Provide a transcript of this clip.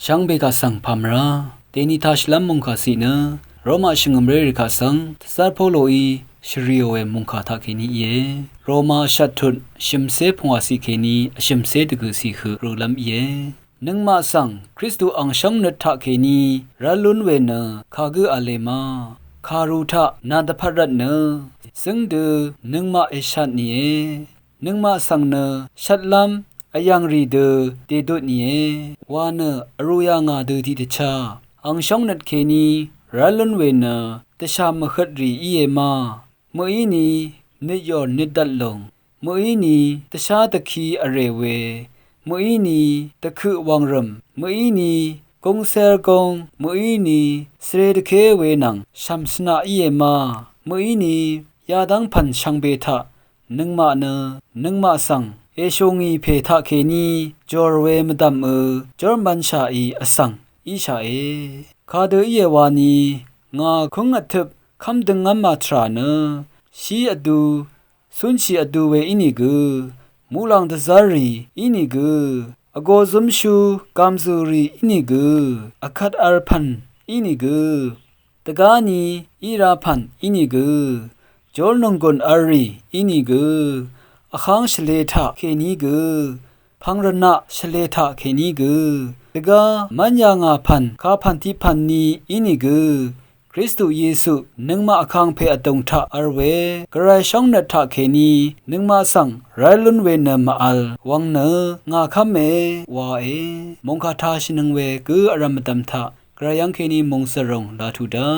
ช่างเบกาสังพามราเตนิทาชลัมมุงคาสีเนโรมาชิงมเรริกาสังทซาโพโลอีชริโอเอมุงคาทาเคนีเยโรมาชัดทุนชิมเซพงวาสีเคนีชิมเซตกุสีคือรูลัมเยนึงมาสังคริสตูอังชังนัททาเคนีรัลุนเวเนคากุอาเลมาคารูทานาดพัดรัตเนซึ่งดูนึงมาเอชัดนี้นึงมาสังเนชัดลัมอายังรีเดเตดุนี้วานเนอรุยางาดูที่เดชาอังช่องนัดเคนีรัลลนเวเนเตชามขัดรีอีเอมาเมื่อนี้นิยอนนิดัดลงเมื่อนี้เตชาตะคีอเรเวเมื่อนี้ตะคือวังรมเมื่อนี้กงเซลกงเมื่อนี้เสรดเคเวนังชัมสนาอีเอมาเมื่อนี้ยาดังพันชังเบทะนึงมาเนนึงมาสังเอชงอีเพทะเคนีจอร์เวมดัมจอร์มันชาอีอสังอีชาเอคาเดอีเอวานีงาคงอัทบคำดึงงมาทราเนชีอดูสุนชีอดูเวอินิกมูลังดซารีอินิกอโกซุมชูกามซูรีอินิกอคัดอาร์พันอินิกตกานีอีราพันอินิกจอร์นงกอนอารีอินิกอคังชเลทาเคนีกพังรณะชเลทาเคนีกตกามันยางาพันคาพันที่พันนีอินิกคริสต์เยซูนึงมาอคังเพอตงทาอาร์เวกระไรช่องนัททาเคนีนึงมาสังไรลุนเวนมาอัลวังเนงาคัมเมวาเอมงคาทาชินึงเวกืออารามตัมทากระยังเคนีมงสรงลาทูดา